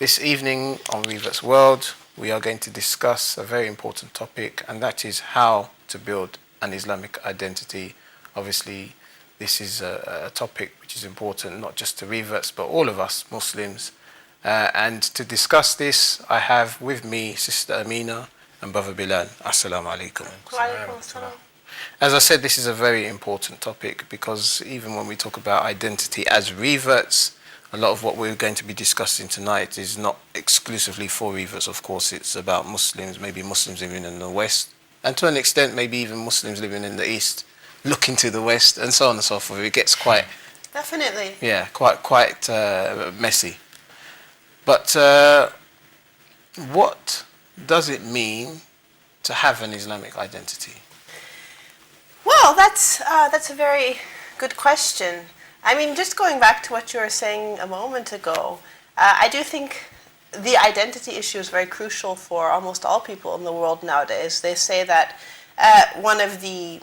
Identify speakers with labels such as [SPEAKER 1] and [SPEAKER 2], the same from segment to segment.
[SPEAKER 1] This evening on Revert's World, we are going to discuss a very important topic, and that is how to build an Islamic identity. Obviously, this is a topic which is important not just to reverts, but all of us Muslims. And to discuss this, I have with me Sister Amina and Brother Bilal. Assalamu alaikum. As I said, this is a very important topic because even when we talk about identity as reverts, a lot of what we're going to be discussing tonight is not exclusively for reverts. Of course, it's about Muslims, maybe Muslims living in the West, and to an extent, maybe even Muslims living in the East, looking to the West, and so on and so forth. It gets quite...
[SPEAKER 2] Definitely.
[SPEAKER 1] Yeah, quite messy. But what does it mean to have an Islamic identity?
[SPEAKER 2] Well, that's a very good question. I mean, just going back to what you were saying a moment ago, I do think the identity issue is very crucial for almost all people in the world nowadays. They say that one of the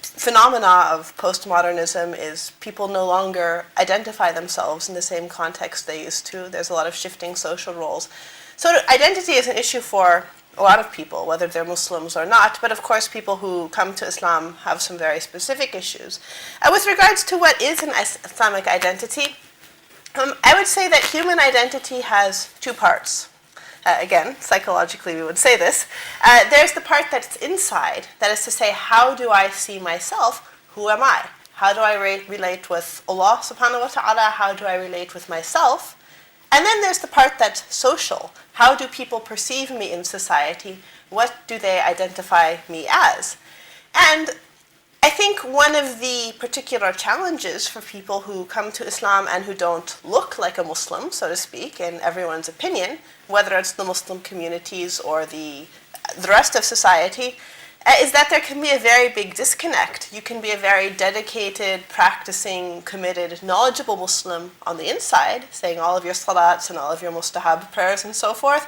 [SPEAKER 2] phenomena of postmodernism is people no longer identify themselves in the same context they used to. There's a lot of shifting social roles. So identity is an issue for a lot of people, whether they're Muslims or not, but of course people who come to Islam have some very specific issues. With regards to what is an Islamic identity, I would say that human identity has two parts. Again, psychologically we would say this. There's the part that's inside, that is to say, how do I see myself? Who am I? How do I relate with Allah subhanahu wa ta'ala? How do I relate with myself? And then there's the part that's social. How do people perceive me in society? What do they identify me as? And I think one of the particular challenges for people who come to Islam and who don't look like a Muslim, so to speak, in everyone's opinion, whether it's the Muslim communities or the rest of society, is that there can be a very big disconnect. You can be a very dedicated, practicing, committed, knowledgeable Muslim on the inside, saying all of your salats and all of your mustahab prayers and so forth,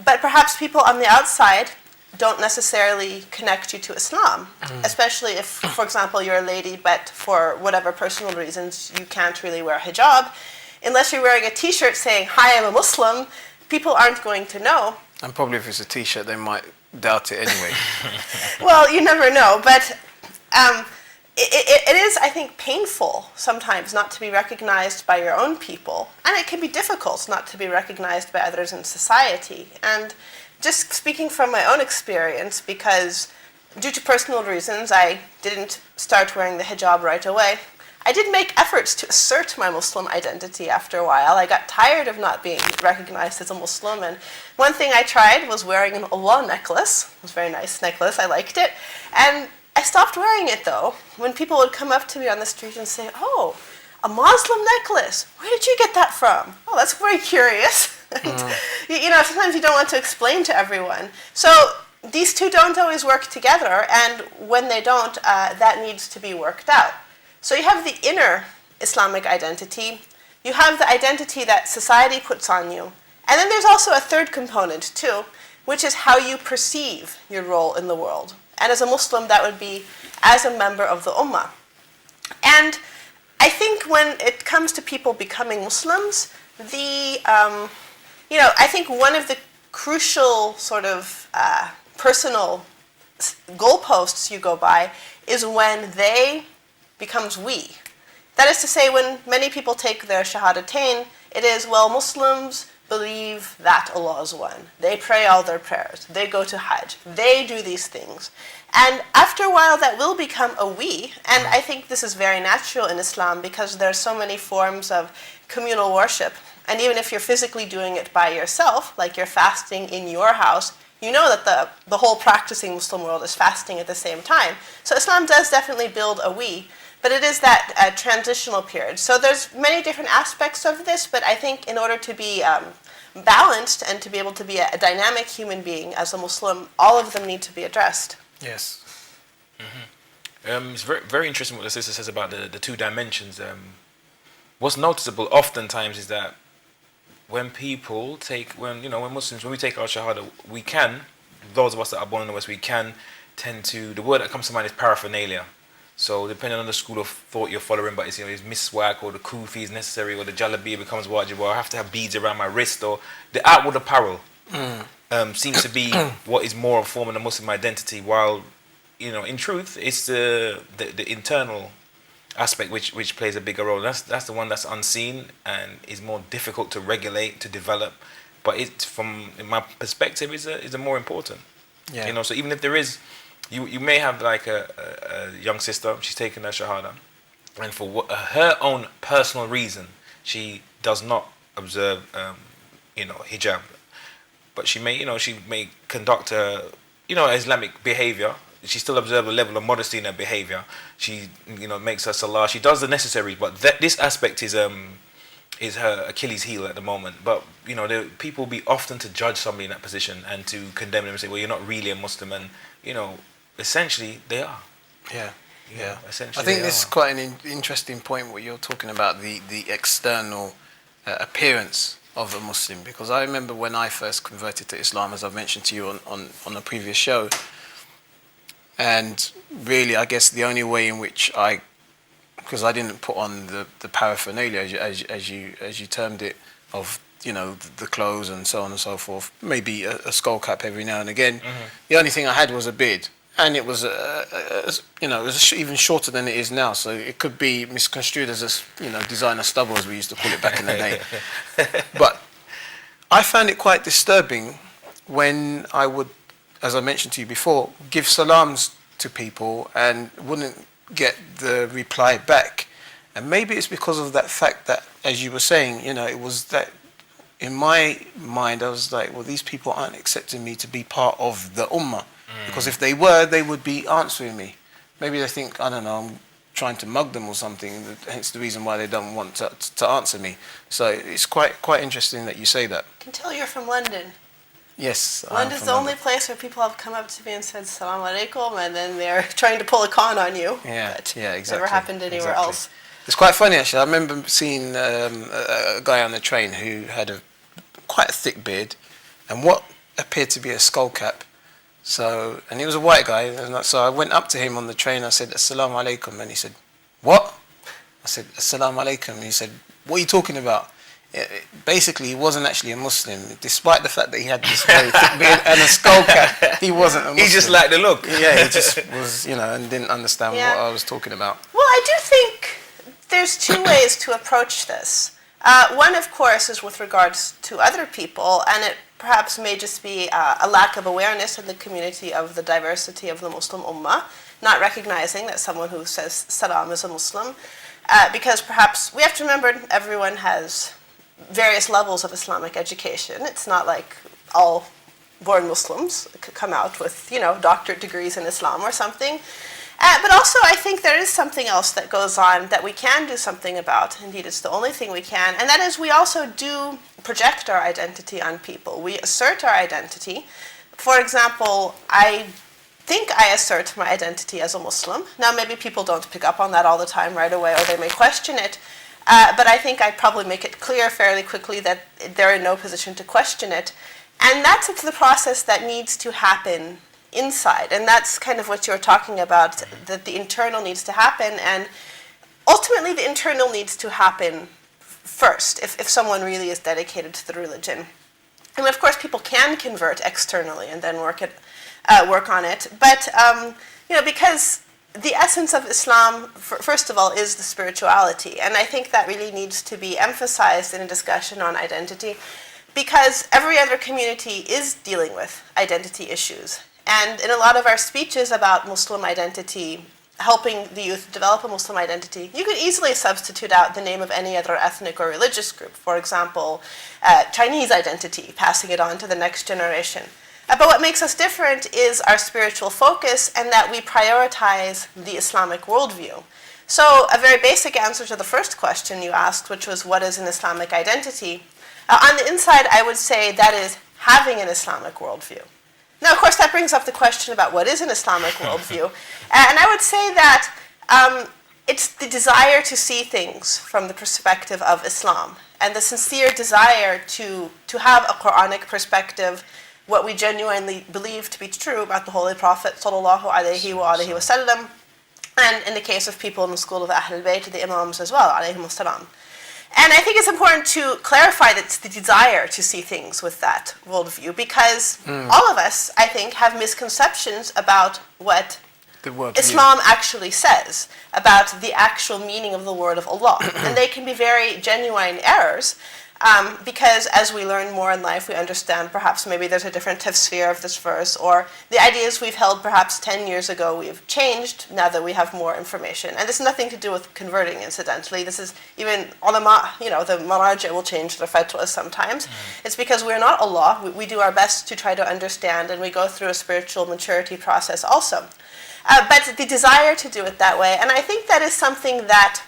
[SPEAKER 2] but perhaps people on the outside don't necessarily connect you to Islam, especially if, for example, you're a lady, but for whatever personal reasons you can't really wear hijab. Unless you're wearing a t-shirt saying, "Hi, I'm a Muslim," people aren't going to know.
[SPEAKER 1] And probably if it's a t-shirt, they might doubt it anyway.
[SPEAKER 2] Well, you never know, but it is, I think, painful sometimes not to be recognized by your own people, and it can be difficult not to be recognized by others in society. And just speaking from my own experience, because due to personal reasons, I didn't start wearing the hijab right away. I did make efforts to assert my Muslim identity after a while. I got tired of not being recognized as a Muslim, and one thing I tried was wearing an Allah necklace. It was a very nice necklace, I liked it. And I stopped wearing it though, when people would come up to me on the street and say, "Oh, a Muslim necklace, where did you get that from?" Oh, that's very curious. You know, sometimes you don't want to explain to everyone. So these two don't always work together, and when they don't, that needs to be worked out. So you have the inner Islamic identity, you have the identity that society puts on you, and then there's also a third component too, which is how you perceive your role in the world. And as a Muslim, that would be as a member of the Ummah. And I think when it comes to people becoming Muslims, I think one of the crucial sort of personal goalposts you go by is when they becomes we. That is to say, when many people take their shahadatain, it is, well, Muslims believe that Allah is one. They pray all their prayers. They go to Hajj. They do these things. And after a while, that will become a we. And I think this is very natural in Islam because there are so many forms of communal worship. And even if you're physically doing it by yourself, like you're fasting in your house, you know that the whole practicing Muslim world is fasting at the same time. So Islam does definitely build a we. But it is that transitional period. So there's many different aspects of this, but I think in order to be balanced and to be able to be a dynamic human being as a Muslim, all of them need to be addressed.
[SPEAKER 1] Yes.
[SPEAKER 3] It's very, very interesting what the sister says about the two dimensions. What's noticeable oftentimes is that when Muslims, when we take our shahada, we can, those of us that are born in the West, we can tend to, the word that comes to mind is paraphernalia. So depending on the school of thought you're following, but it's, is miswak or the kufi is necessary or the jalabi becomes wajib or I have to have beads around my wrist or the outward apparel seems to be what is more of forming a Muslim identity, while in truth it's the internal aspect which plays a bigger role. That's the one that's unseen and is more difficult to regulate, to develop, but it, from in my perspective, is a more important.
[SPEAKER 1] Yeah.
[SPEAKER 3] So even if there is, you may have like a young sister, she's taken her shahada, and for her own personal reason, she does not observe, hijab, but she may conduct Islamic behavior. She still observes a level of modesty in her behavior. She, makes her salah. She does the necessary, but this aspect is her Achilles heel at the moment. But people will be often to judge somebody in that position and to condemn them and say, well, you're not really a Muslim, and essentially they are.
[SPEAKER 1] Yeah.
[SPEAKER 3] Essentially,
[SPEAKER 1] I think this is quite an interesting point what you're talking about, the external appearance of a Muslim, because I remember when I first converted to Islam, as I've mentioned to you on a previous show, and really I guess the only way in which because I didn't put on the paraphernalia as you termed it, of the clothes and so on and so forth, maybe a skull cap every now and again. The only thing I had was a beard, and it was it was even shorter than it is now, so it could be misconstrued as a designer stubble, as we used to call it back in the day. But I found it quite disturbing when I would, as I mentioned to you before, give salams to people and wouldn't get the reply back. And maybe it's because of that fact that, as you were saying, it was that in my mind I was like, well, these people aren't accepting me to be part of the ummah, because if they were, they would be answering me. Maybe they think, I don't know, I'm trying to mug them or something, hence the reason why they don't want to answer me. So it's quite interesting that you say that.
[SPEAKER 2] I can tell you're from London.
[SPEAKER 1] Yes.
[SPEAKER 2] London's the only place where people have come up to me and said "Salaam alaikum," and then they're trying to pull a con on you.
[SPEAKER 1] Yeah,
[SPEAKER 2] but
[SPEAKER 1] exactly.
[SPEAKER 2] Never happened anywhere else.
[SPEAKER 1] It's quite funny actually. I remember seeing a guy on the train who had quite a thick beard and what appeared to be a skull cap. So, and he was a white guy, and so I went up to him on the train. I said, "Assalamu alaikum," and he said, "What?" I said, "Assalamu alaikum." And he said, "What are you talking about?" Basically, he wasn't actually a Muslim, despite the fact that he had this very thick beard and a skull cap. He wasn't a Muslim.
[SPEAKER 3] He just liked the look.
[SPEAKER 1] Yeah, he just was, and didn't understand what I was talking about.
[SPEAKER 2] Well, I do think there's two ways to approach this. One, of course, is with regards to other people, and it perhaps may just be a lack of awareness in the community of the diversity of the Muslim Ummah, not recognizing that someone who says salam is a Muslim, because perhaps we have to remember everyone has various levels of Islamic education. It's not like all born Muslims could come out with, doctorate degrees in Islam or something. But also, I think there is something else that goes on that we can do something about. Indeed, it's the only thing we can. And that is, we also do project our identity on people. We assert our identity. For example, I think I assert my identity as a Muslim. Now, maybe people don't pick up on that all the time right away, or they may question it. But I think I probably make it clear fairly quickly that they're in no position to question it. And that's the process that needs to happen inside. And that's kind of what you're talking about, that the internal needs to happen. And ultimately, the internal needs to happen first, if someone really is dedicated to the religion. And of course, people can convert externally and then work on it. But, because the essence of Islam, first of all, is the spirituality. And I think that really needs to be emphasized in a discussion on identity, because every other community is dealing with identity issues. And in a lot of our speeches about Muslim identity, helping the youth develop a Muslim identity, you could easily substitute out the name of any other ethnic or religious group. For example, Chinese identity, passing it on to the next generation. But what makes us different is our spiritual focus, and that we prioritize the Islamic worldview. So a very basic answer to the first question you asked, which was, what is an Islamic identity? On the inside, I would say that is having an Islamic worldview. Now, of course, that brings up the question about what is an Islamic worldview. And I would say that it's the desire to see things from the perspective of Islam, and the sincere desire to have a Quranic perspective, what we genuinely believe to be true about the Holy Prophet sallallahu alaihi wasallam, and in the case of people in the school of Ahl al-Bayt, the Imams as well, alayhim as-salam. And I think it's important to clarify that it's the desire to see things with that worldview, because all of us, I think, have misconceptions about what
[SPEAKER 1] The worldview.
[SPEAKER 2] Islam actually says, about the actual meaning of the word of Allah. And they can be very genuine errors, because as we learn more in life, we understand perhaps maybe there's a different tafsir of this verse, or the ideas we've held perhaps 10 years ago we've changed now that we have more information. And this has nothing to do with converting, incidentally. This is even ulama, the maraja will change their fatwas sometimes. It's because we're not Allah. We do our best to try to understand, and we go through a spiritual maturity process also. But the desire to do it that way, and I think that is something that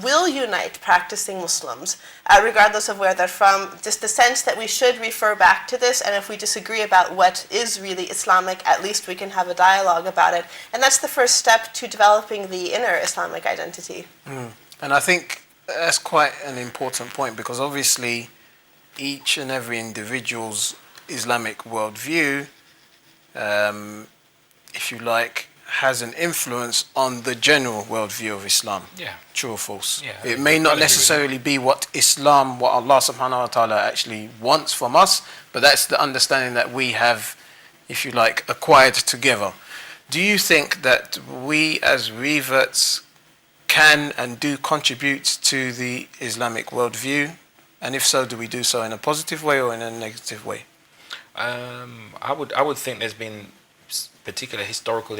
[SPEAKER 2] will unite practicing Muslims, regardless of where they're from, just the sense that we should refer back to this, and if we disagree about what is really Islamic, at least we can have a dialogue about it. And that's the first step to developing the inner Islamic identity.
[SPEAKER 1] And I think that's quite an important point, because obviously each and every individual's Islamic worldview, if you like, has an influence on the general worldview of Islam.
[SPEAKER 3] Yeah.
[SPEAKER 1] True or false?
[SPEAKER 3] Yeah,
[SPEAKER 1] It may not necessarily be what Allah subhanahu wa ta'ala actually wants from us, but that's the understanding that we have, if you like, acquired together. Do you think that we as reverts can and do contribute to the Islamic worldview? And if so, do we do so in a positive way or in a negative way?
[SPEAKER 3] I would think there's been particular historical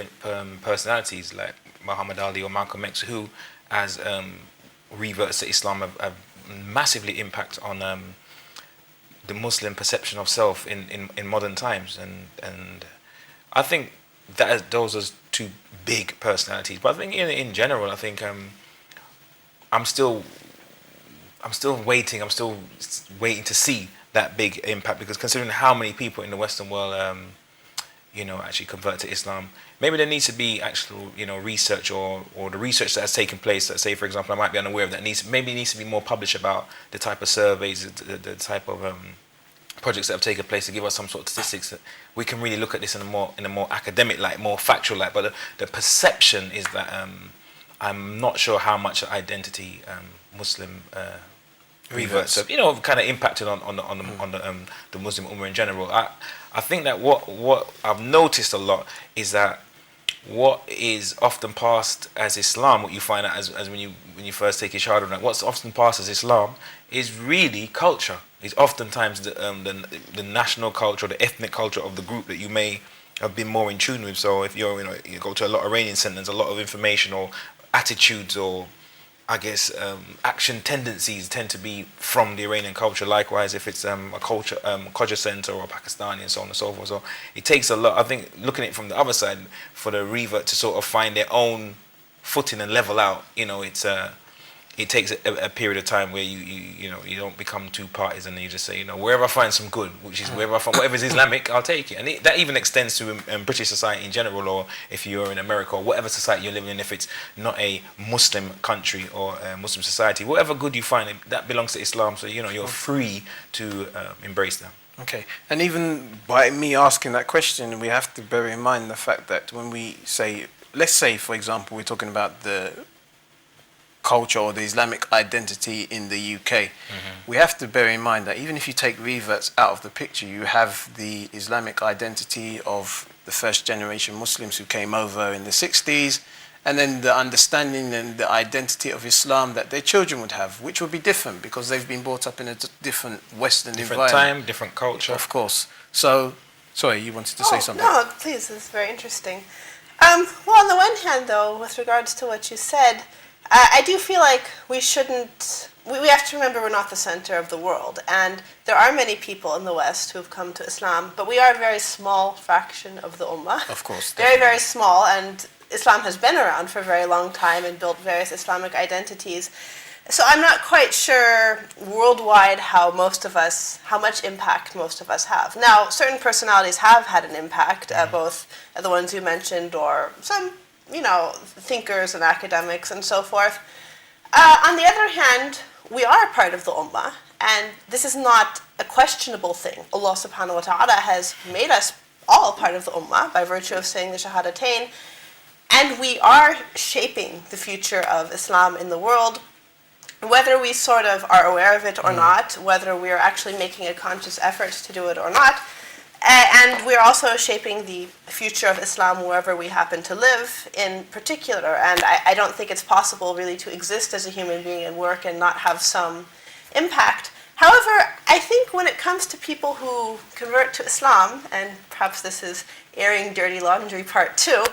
[SPEAKER 3] personalities like Muhammad Ali or Malcolm X who, as reverts to Islam, have massively impact on the Muslim perception of self in modern times, and I think that those are two big personalities. But I think in general, I think I'm still waiting to see that big impact, because considering how many people in the Western world actually convert to Islam, maybe there needs to be actual research or the research that has taken place that, say for example, I might be unaware of, that needs to be more published about the type of surveys, the type of projects that have taken place, to give us some sort of statistics that we can really look at this in a more academic light, more factual light. But the perception is that I'm not sure how much identity Muslim reverts have kind of impacted on the Muslim Ummah in general. I think that what I've noticed a lot is that what is often passed as Islam, what you find out as when you first take your shahada, what's often passed as Islam is really culture. It's oftentimes the national culture, the ethnic culture of the group that you may have been more in tune with. So if you go to a lot of Iranian centers, a lot of information or attitudes or I guess action tendencies tend to be from the Iranian culture. Likewise, if it's a culture, Qajar center or Pakistani and so on and so forth. So it takes a lot. I think looking at it from the other side, for the revert to sort of find their own footing and level out, it takes a period of time where you don't become two parties, and you just say, wherever I find some good, which is wherever I find whatever is Islamic, I'll take it. And that even extends to British society in general, or if you're in America or whatever society you're living in, if it's not a Muslim country or a Muslim society, whatever good you find, that belongs to Islam. So you're free to embrace that.
[SPEAKER 1] Okay, and even by me asking that question, we have to bear in mind the fact that when we say, let's say for example, we're talking about the culture or the Islamic identity in the UK, we have to bear in mind that even if you take reverts out of the picture, you have the Islamic identity of the first generation Muslims who came over in the 60s, and then the understanding and the identity of Islam that their children would have, which would be different because they've been brought up in a different Western environment.
[SPEAKER 3] Different time, different culture.
[SPEAKER 1] Of course. So, sorry, you wanted to say something?
[SPEAKER 2] No, please, it's very interesting. Well, on the one hand, though, with regards to what you said, I do feel like we shouldn't, we have to remember we're not the center of the world, and there are many people in the West who have come to Islam, but we are a very small fraction of the Ummah.
[SPEAKER 1] Of course.
[SPEAKER 2] Very, very small, and Islam has been around for a very long time and built various Islamic identities. So I'm not quite sure worldwide how much impact most of us have. Now, certain personalities have had an impact, both the ones you mentioned or some thinkers and academics and so forth. On the other hand, we are part of the Ummah, and this is not a questionable thing. Allah subhanahu wa ta'ala has made us all part of the Ummah by virtue of saying the Shahadatain. And we are shaping the future of Islam in the world, whether we sort of are aware of it or not, whether we are actually making a conscious effort to do it or not. And we're also shaping the future of Islam wherever we happen to live in particular. And I don't think it's possible really to exist as a human being and work and not have some impact. However, I think when it comes to people who convert to Islam, and perhaps this is airing dirty laundry part 2,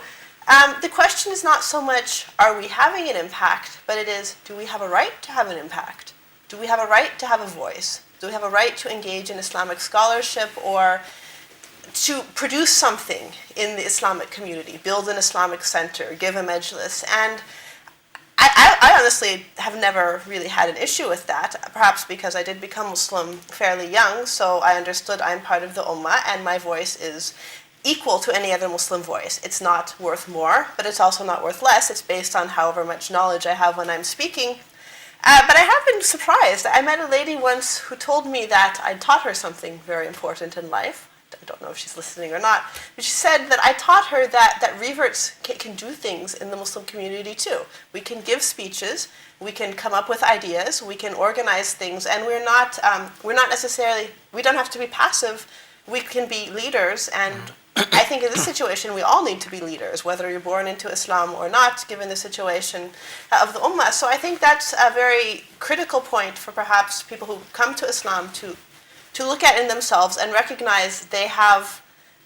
[SPEAKER 2] the question is not so much are we having an impact, but it is, do we have a right to have an impact? Do we have a right to have a voice? Do we have a right to engage in Islamic scholarship or to produce something in the Islamic community, build an Islamic center, give a majlis? And I honestly have never really had an issue with that, perhaps because I did become Muslim fairly young, so I understood I'm part of the Ummah and my voice is equal to any other Muslim voice. It's not worth more, but it's also not worth less. It's based on however much knowledge I have when I'm speaking. But I have been surprised. I met a lady once who told me that I'd taught her something very important in life. I don't know if she's listening or not, but she said that I taught her that reverts can do things in the Muslim community too. We can give speeches, we can come up with ideas, we can organize things, and we're not necessarily, we don't have to be passive. We can be leaders, and I think in this situation we all need to be leaders, whether you're born into Islam or not, given the situation of the Ummah. So I think that's a very critical point for perhaps people who come to Islam to look at in themselves and recognize they have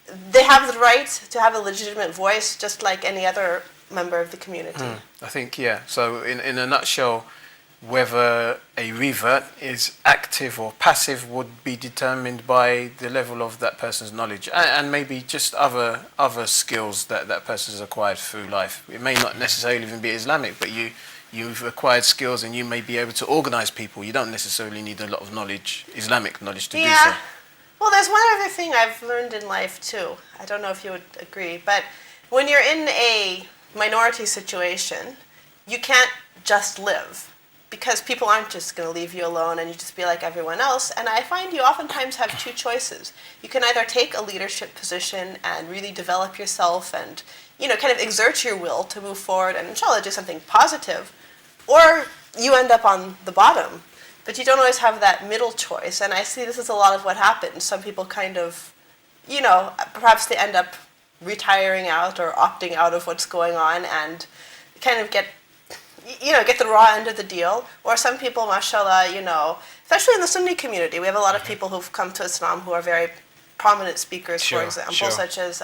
[SPEAKER 2] the right to have a legitimate voice just like any other member of the community.
[SPEAKER 1] I think, yeah. So in a nutshell, whether a revert is active or passive would be determined by the level of that person's knowledge and maybe just other skills that person has acquired through life. It may not necessarily even be Islamic, but you've acquired skills and you may be able to organize people. You don't necessarily need a lot of knowledge, Islamic knowledge, to do so.
[SPEAKER 2] Well, there's one other thing I've learned in life too. I don't know if you would agree, but when you're in a minority situation, you can't just live, because people aren't just going to leave you alone and you just be like everyone else. And I find you oftentimes have two choices. You can either take a leadership position and really develop yourself and, kind of exert your will to move forward and inshallah do something positive, or you end up on the bottom. But you don't always have that middle choice. And I see this is a lot of what happens. Some people kind of, perhaps they end up retiring out or opting out of what's going on and kind of get the raw end of the deal. Or some people, mashallah, especially in the Sunni community, we have a lot of people who've come to Islam who are very prominent speakers, for example, such as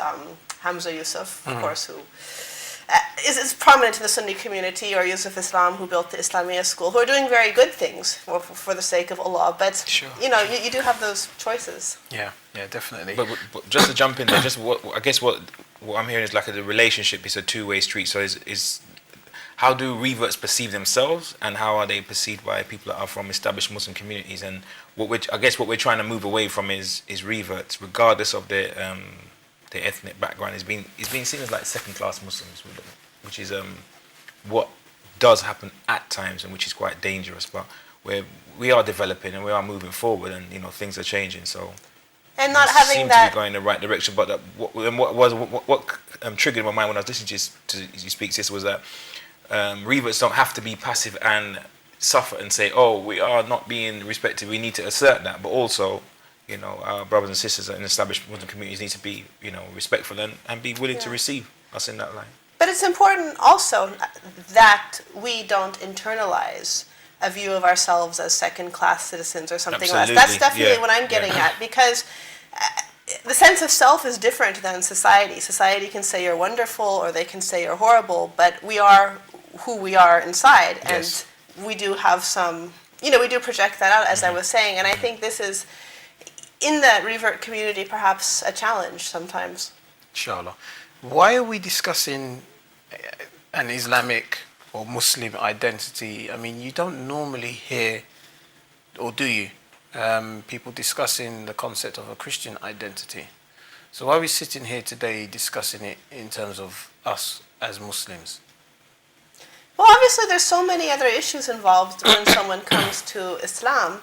[SPEAKER 2] Hamza Yusuf, of course, who is prominent in the Sunni community, or Yusuf Islam, who built the Islamia school, who are doing very good things for the sake of Allah. But, you do have those choices.
[SPEAKER 1] Yeah, definitely.
[SPEAKER 3] But just to jump in there, what I'm hearing is like the relationship is a two-way street. So is how do reverts perceive themselves, and how are they perceived by people that are from established Muslim communities? And what we're trying to move away from is reverts, regardless of their ethnic background, is being seen as like second-class Muslims, which is what does happen at times, and which is quite dangerous. But we are developing and we are moving forward, and things are changing. So
[SPEAKER 2] and not having
[SPEAKER 3] seem
[SPEAKER 2] that
[SPEAKER 3] to be going in the right direction. But what triggered my mind when I was listening to you speak, sis, was that reverts don't have to be passive and suffer and say, "Oh, we are not being respected. We need to assert that." But also, our brothers and sisters in established Muslim communities need to be, respectful and be willing to receive us in that line.
[SPEAKER 2] But it's important also that we don't internalize a view of ourselves as second-class citizens or something less. That's definitely what I'm getting at, because the sense of self is different than society. Society can say you're wonderful or they can say you're horrible, but we are who we are inside, and we do have some, we do project that out, as I was saying, and I think this is, in the revert community, perhaps a challenge sometimes.
[SPEAKER 1] Inshallah. Why are we discussing an Islamic or Muslim identity? I mean, you don't normally hear, or do you, people discussing the concept of a Christian identity. So why are we sitting here today discussing it in terms of us as Muslims?
[SPEAKER 2] Well, obviously there's so many other issues involved when someone comes to Islam,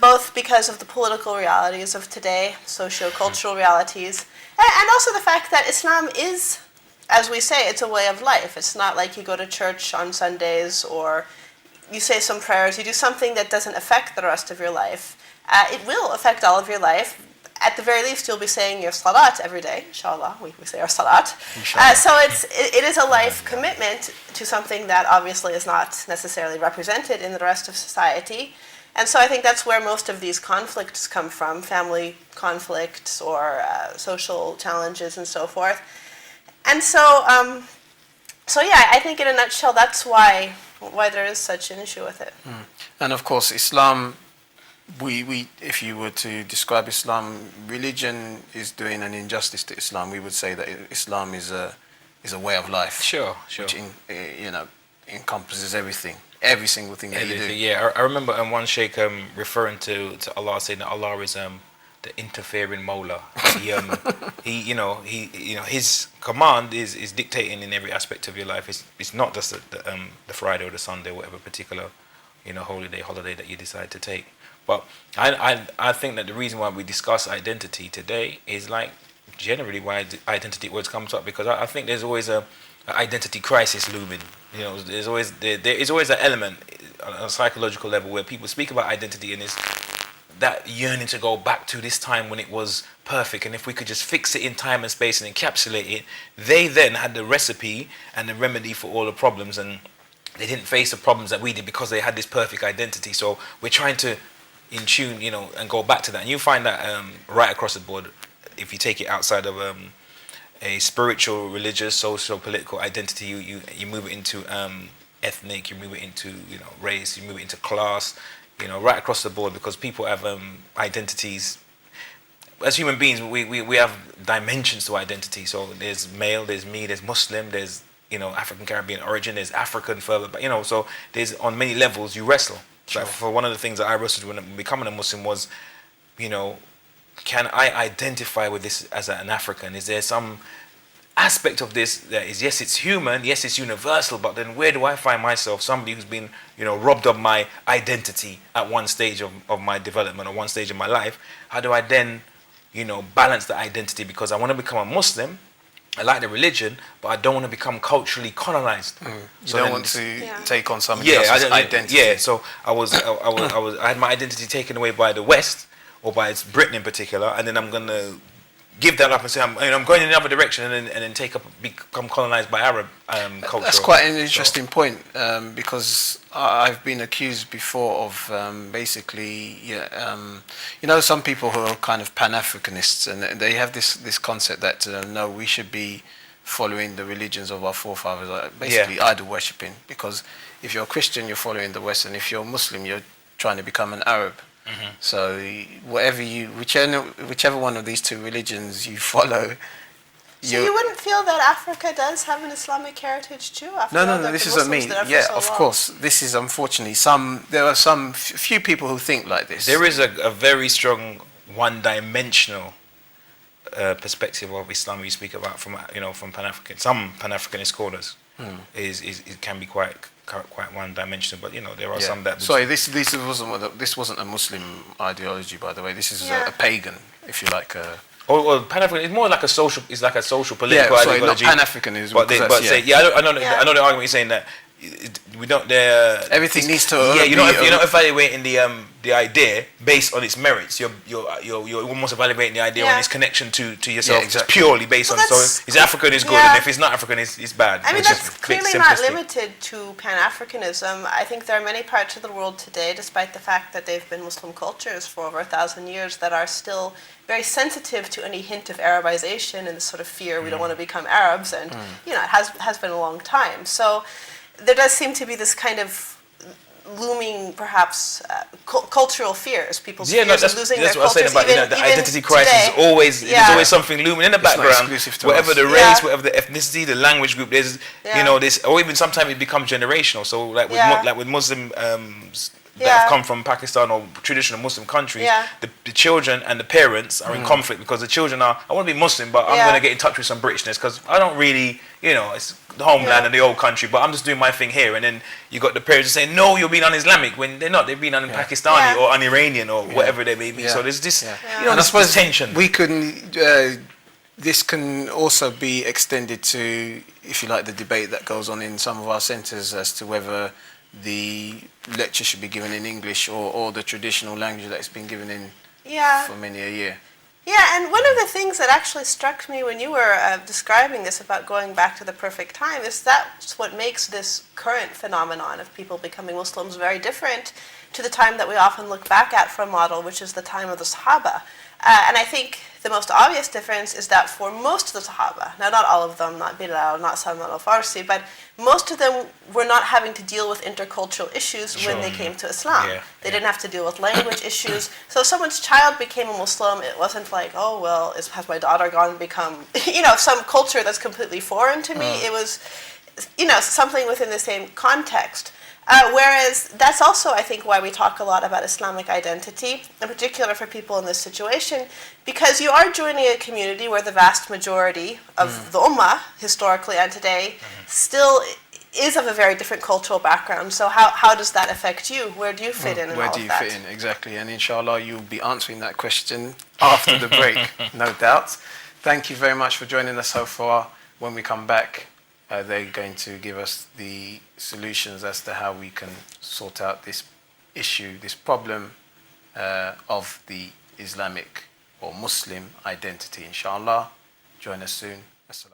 [SPEAKER 2] both because of the political realities of today, socio-cultural realities, and also the fact that Islam is as we say, it's a way of life. It's not like you go to church on Sundays or you say some prayers, you do something that doesn't affect the rest of your life. It will affect all of your life. At the very least, you'll be saying your salat every day. Inshallah, we say our salat. So it is a life commitment to something that obviously is not necessarily represented in the rest of society. And so I think that's where most of these conflicts come from, family conflicts or social challenges and so forth. And so, yeah, I think in a nutshell, that's why there is such an issue with it.
[SPEAKER 1] And of course, Islam, if you were to describe Islam, religion is doing an injustice to Islam. We would say that Islam is a way of life.
[SPEAKER 3] Sure.
[SPEAKER 1] Which encompasses everything, every single thing that you do.
[SPEAKER 3] Yeah, I remember one sheikh referring to Allah, saying that Allah is the interfering Mawla. His command is dictating in every aspect of your life. It's not just the Friday or the Sunday or whatever particular holiday that you decide to take. But I think that the reason why we discuss identity today is like generally why identity words comes up, because I think there's always an identity crisis looming. There is always that element on a psychological level where people speak about identity and it's that yearning to go back to this time when it was perfect, and if we could just fix it in time and space and encapsulate it, they then had the recipe and the remedy for all the problems, and they didn't face the problems that we did because they had this perfect identity. So we're trying to in tune, and go back to that. And you find that right across the board, if you take it outside of a spiritual, religious, social, political identity, you move it into ethnic, you move it into race, you move it into class, right across the board, because people have identities. As human beings, we have dimensions to identity. So there's male, there's me, there's Muslim, there's African Caribbean origin, there's African further, but so there's on many levels you wrestle. Sure. Like for one of the things that I wrestled when becoming a Muslim was, can I identify with this as an African? Is there some aspect of this that is, yes, it's human, yes, it's universal, but then where do I find myself, somebody who's been, robbed of my identity at one stage of my development or one stage of my life? How do I then, balance the identity? Because I want to become a Muslim, I like the religion, but I don't want to become culturally colonized.
[SPEAKER 1] You don't want to take on somebody else's identity.
[SPEAKER 3] Yeah, so I had my identity taken away by the West, or by Britain in particular, and then I'm going to give that up and say I'm going in another direction, and then become colonized by Arab culture.
[SPEAKER 1] That's quite an interesting point, because I've been accused before of basically, some people who are kind of Pan-Africanists, and they have this concept that no, we should be following the religions of our forefathers, basically idol worshipping, because if you're a Christian, you're following the West, and if you're a Muslim, you're trying to become an Arab. Mm-hmm. So whichever one of these two religions you follow.
[SPEAKER 2] So you wouldn't feel that Africa does have an Islamic heritage too?
[SPEAKER 1] No. This is what I mean. Yeah, of course. This is unfortunately there are few people who think like this.
[SPEAKER 3] There is a very strong one-dimensional perspective of Islam we speak about from Pan-African. Some Pan-Africanist scholars it can be quite one-dimensional, but there are some that.
[SPEAKER 1] Sorry, this wasn't a Muslim ideology, by the way. This is a pagan, if you like.
[SPEAKER 3] Well, Pan-African is more like a social. It's like a social political ideology.
[SPEAKER 1] Not Pan-Africanism.
[SPEAKER 3] But I know the argument you're saying that we don't.
[SPEAKER 1] Everything needs to.
[SPEAKER 3] Yeah, you're not evaluating the idea based on its merits. You're almost evaluating the idea on its connection to yourself. Exactly. It's purely based on. So is African is good, and if it's not African, it's bad.
[SPEAKER 2] I mean, that's clearly not limited to Pan-Africanism. I think there are many parts of the world today, despite the fact that they've been Muslim cultures for over 1,000 years, that are still very sensitive to any hint of Arabization and the sort of fear we don't want to become Arabs, and it has been a long time. So there does seem to be this kind of looming, perhaps, cultural fears. People's fears of losing their cultures. That's what I was saying about the identity crisis.
[SPEAKER 3] Today, there's always something looming in the background. Whatever the race, whatever the ethnicity, the language group, there's this, or even sometimes it becomes generational. So like with Muslim that have come from Pakistan or traditional Muslim countries, the children and the parents are in conflict, because the children I want to be Muslim, but I'm going to get in touch with some Britishness because I don't really, it's the homeland and the old country, but I'm just doing my thing here. And then you got the parents saying, no, you're being un-Islamic, when they're not. They're being un-Pakistani or un-Iranian or whatever they may be. So there's this,
[SPEAKER 1] and I suppose
[SPEAKER 3] tension.
[SPEAKER 1] We couldn't this can also be extended to, if you like, the debate that goes on in some of our centres as to whether the lecture should be given in English or the traditional language that it's been given in for many a year.
[SPEAKER 2] Yeah, and one of the things that actually struck me when you were describing this about going back to the perfect time is that's what makes this current phenomenon of people becoming Muslims very different to the time that we often look back at for a model, which is the time of the Sahaba. And I think the most obvious difference is that for most of the Sahaba, now not all of them, not Bilal, not Salman al-Farsi, but most of them were not having to deal with intercultural issues when they came to Islam. They didn't have to deal with language issues. So if someone's child became a Muslim, it wasn't like, oh, well, has my daughter gone and become, some culture that's completely foreign to me. It was, something within the same context. Whereas that's also, I think, why we talk a lot about Islamic identity, in particular for people in this situation, because you are joining a community where the vast majority of the Ummah, historically and today, still is of a very different cultural background. So how does that affect you? Where do you fit in all of that?
[SPEAKER 1] Where do you fit in, exactly. And inshallah, you'll be answering that question after the break, no doubt. Thank you very much for joining us so far. When we come back, they're going to give us the solutions as to how we can sort out this issue, this problem of the Islamic or Muslim identity. Inshallah, join us soon. As-salam.